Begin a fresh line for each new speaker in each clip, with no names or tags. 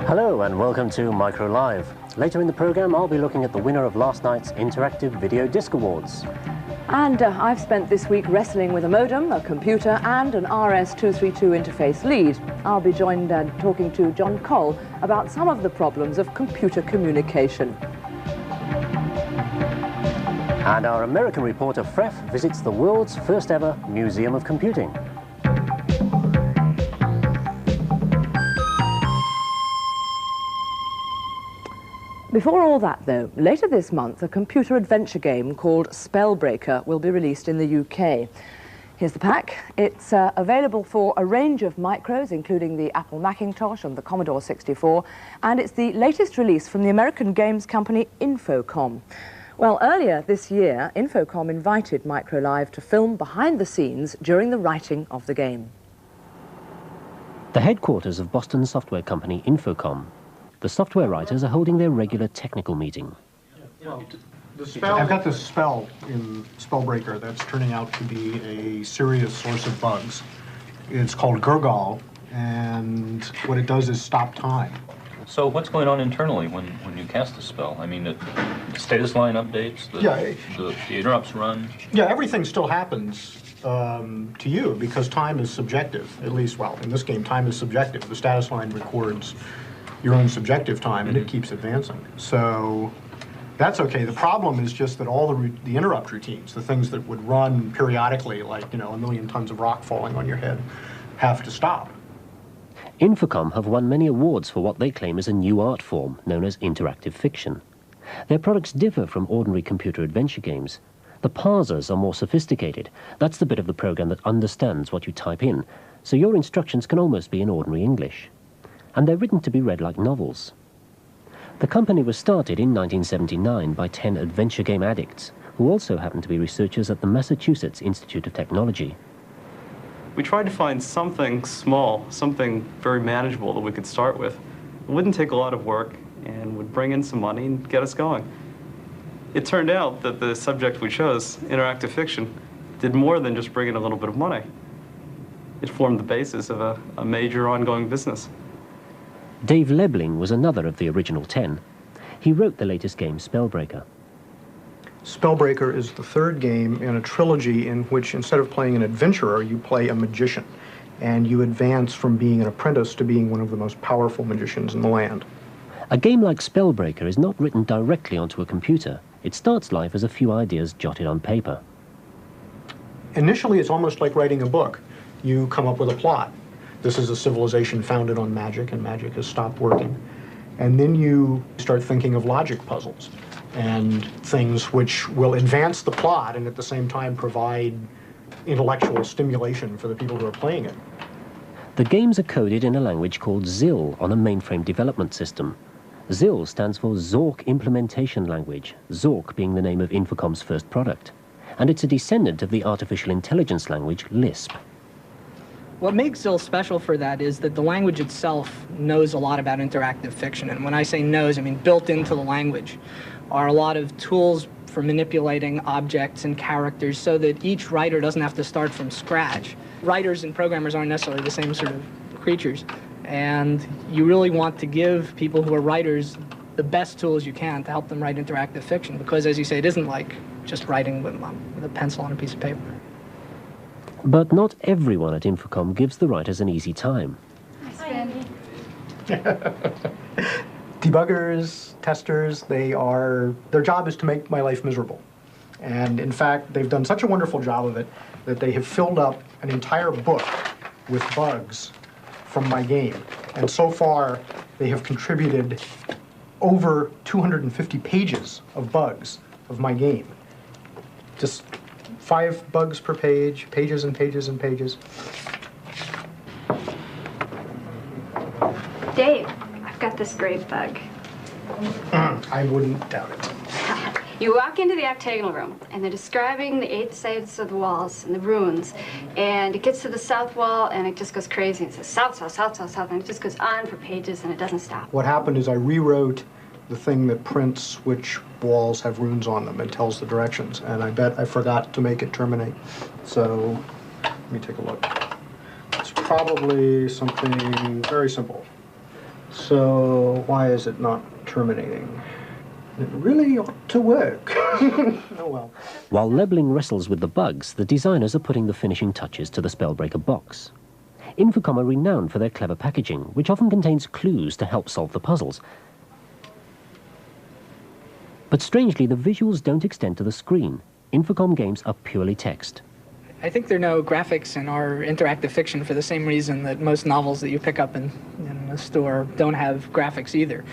Hello and welcome to Micro Live. Later in the program I'll be looking at the winner of last night's Interactive Video Disc Awards.
And I've spent this week wrestling with a modem, a computer and an RS-232 interface lead. I'll be joined and talking to John Cole about some of the problems of computer communication.
And our American reporter Fref visits the world's first ever Museum of Computing.
Before all that, though, later this month, a computer adventure game called Spellbreaker will be released in the UK. Here's the pack. It's available for a range of micros, including the Apple Macintosh and the Commodore 64, and it's the latest release from the American games company Infocom. Well, earlier this year, Infocom invited Micro Live to film behind the scenes during the writing of the game.
The headquarters of Boston software company Infocom. The software writers are holding their regular technical meeting.
I've got this spell in Spellbreaker that's turning out to be a serious source of bugs. It's called Gurgle, and what it does is stop time.
So what's going on internally when you cast a spell? I mean, the status line updates, the interrupts run?
Yeah, everything still happens to you because time is subjective. At least, well, in this game, time is subjective. The status line records your own subjective time, and it keeps advancing. So that's okay. The problem is just that all the interrupt routines, the things that would run periodically, like, you know, a million tons of rock falling on your head, have to stop.
Infocom have won many awards for what they claim is a new art form known as interactive fiction. Their products differ from ordinary computer adventure games. The parsers are more sophisticated. That's the bit of the program that understands what you type in, so your instructions can almost be in ordinary English. And they're written to be read like novels. The company was started in 1979 by 10 adventure game addicts, who also happen to be researchers at the Massachusetts Institute of Technology.
We tried to find something small, something very manageable that we could start with. It wouldn't take a lot of work and would bring in some money and get us going. It turned out that the subject we chose, interactive fiction, did more than just bring in a little bit of money. It formed the basis of a major ongoing business.
Dave Lebling was another of the original 10. He wrote the latest game, Spellbreaker.
Spellbreaker is the third game in a trilogy in which, instead of playing an adventurer, you play a magician. And you advance from being an apprentice to being one of the most powerful magicians in the land.
A game like Spellbreaker is not written directly onto a computer. It starts life as a few ideas jotted on paper.
Initially, it's almost like writing a book. You come up with a plot. This is a civilization founded on magic, and magic has stopped working. And then you start thinking of logic puzzles and things which will advance the plot and at the same time provide intellectual stimulation for the people who are playing it.
The games are coded in a language called ZIL on a mainframe development system. ZIL stands for Zork Implementation Language, Zork being the name of Infocom's first product. And it's a descendant of the artificial intelligence language Lisp.
What makes ZIL special for that is that the language itself knows a lot about interactive fiction. And when I say knows, I mean built into the language are a lot of tools for manipulating objects and characters so that each writer doesn't have to start from scratch. Writers and programmers aren't necessarily the same sort of creatures. And you really want to give people who are writers the best tools you can to help them write interactive fiction. Because, as you say, it isn't like just writing with a pencil on a piece of paper.
But not everyone at Infocom gives the writers an easy time.
Debuggers, testers, their job is to make my life miserable. And in fact, they've done such a wonderful job of it that they have filled up an entire book with bugs from my game. And so far, they have contributed over 250 pages of bugs of my game Just 5 bugs per page, pages and pages and pages.
Dave, I've got this great bug.
I wouldn't doubt it.
You walk into the octagonal room, and they're describing the 8 sides of the walls and the runes, and it gets to the south wall, and it just goes crazy. It says south, south, south, south, south, and it just goes on for pages, and it doesn't stop.
What happened is I rewrote the thing that prints which walls have runes on them and tells the directions, and I bet I forgot to make it terminate. So, let me take a look. It's probably something very simple. So, why is it not terminating? It really ought to work. Oh well.
While Lebling wrestles with the bugs, the designers are putting the finishing touches to the Spellbreaker box. Infocom are renowned for their clever packaging, which often contains clues to help solve the puzzles. But strangely, the visuals don't extend to the screen. Infocom games are purely text.
I think there are no graphics in our interactive fiction for the same reason that most novels that you pick up in a store don't have graphics either,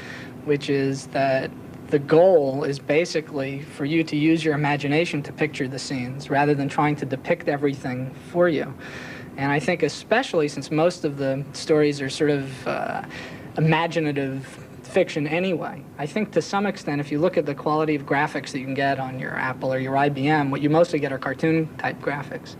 which is that the goal is basically for you to use your imagination to picture the scenes rather than trying to depict everything for you. And I think especially since most of the stories are sort of imaginative fiction anyway, I think to some extent if you look at the quality of graphics that you can get on your Apple or your IBM, what you mostly get are cartoon-type graphics.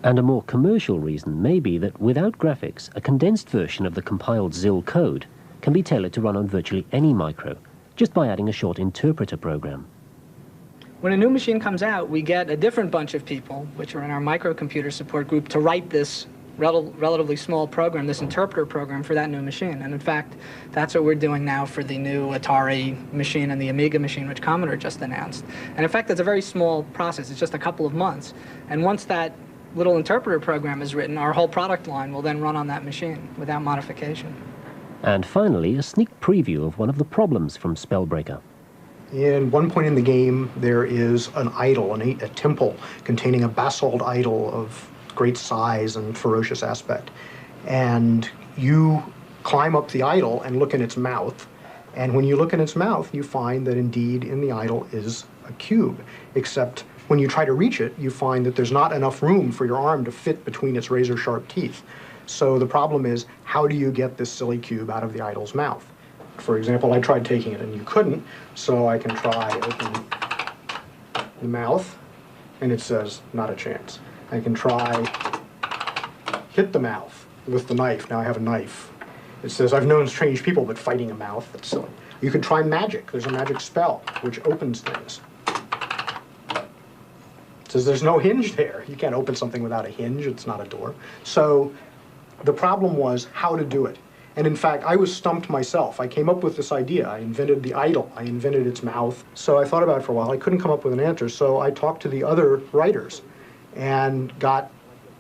And a more commercial reason may be that without graphics, a condensed version of the compiled ZIL code can be tailored to run on virtually any micro, just by adding a short interpreter program.
When a new machine comes out, we get a different bunch of people, which are in our microcomputer support group, to write this relatively small program, this interpreter program for that new machine. And in fact, that's what we're doing now for the new Atari machine and the Amiga machine, which Commodore just announced. And in fact, it's a very small process. It's just a couple of months. And once that little interpreter program is written, our whole product line will then run on that machine without modification.
And finally, a sneak preview of one of the problems from Spellbreaker.
In one point in the game, there is an idol, a temple containing a basalt idol of great size and ferocious aspect. And you climb up the idol and look in its mouth. And when you look in its mouth, you find that indeed in the idol is a cube. Except when you try to reach it, you find that there's not enough room for your arm to fit between its razor-sharp teeth. So the problem is, how do you get this silly cube out of the idol's mouth? For example, I tried taking it and you couldn't, so I can try open the mouth, and it says, not a chance. I can try hit the mouth with the knife. Now I have a knife. It says, I've known strange people, but fighting a mouth, that's silly. You could try magic. There's a magic spell which opens things. It says there's no hinge there. You can't open something without a hinge. It's not a door. So the problem was how to do it. And in fact, I was stumped myself. I came up with this idea. I invented the idol. I invented its mouth. So I thought about it for a while. I couldn't come up with an answer. So I talked to the other writers and got,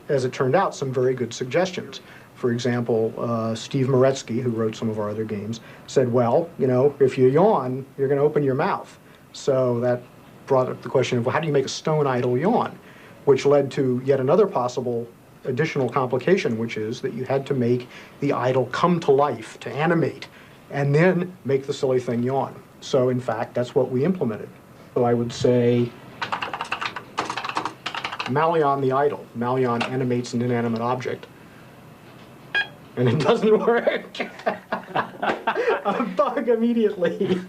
as it turned out, some very good suggestions. For example, Steve Moretsky, who wrote some of our other games, said, well, you know, if you yawn, you're going to open your mouth. So that brought up the question of, well, how do you make a stone idol yawn? Which led to yet another possible additional complication, which is that you had to make the idol come to life, to animate, and then make the silly thing yawn. So in fact, that's what we implemented. So I would say, Malion the idol. Malion animates an inanimate object. And it doesn't work. A bug immediately.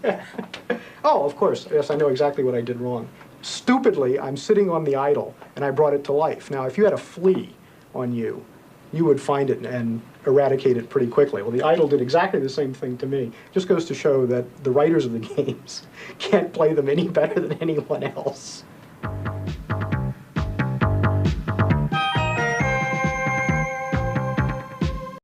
Oh, of course, yes, I know exactly what I did wrong. Stupidly, I'm sitting on the idol, and I brought it to life. Now, if you had a flea on you, you would find it and eradicate it pretty quickly. Well, the idol did exactly the same thing to me. Just goes to show that the writers of the games can't play them any better than anyone else.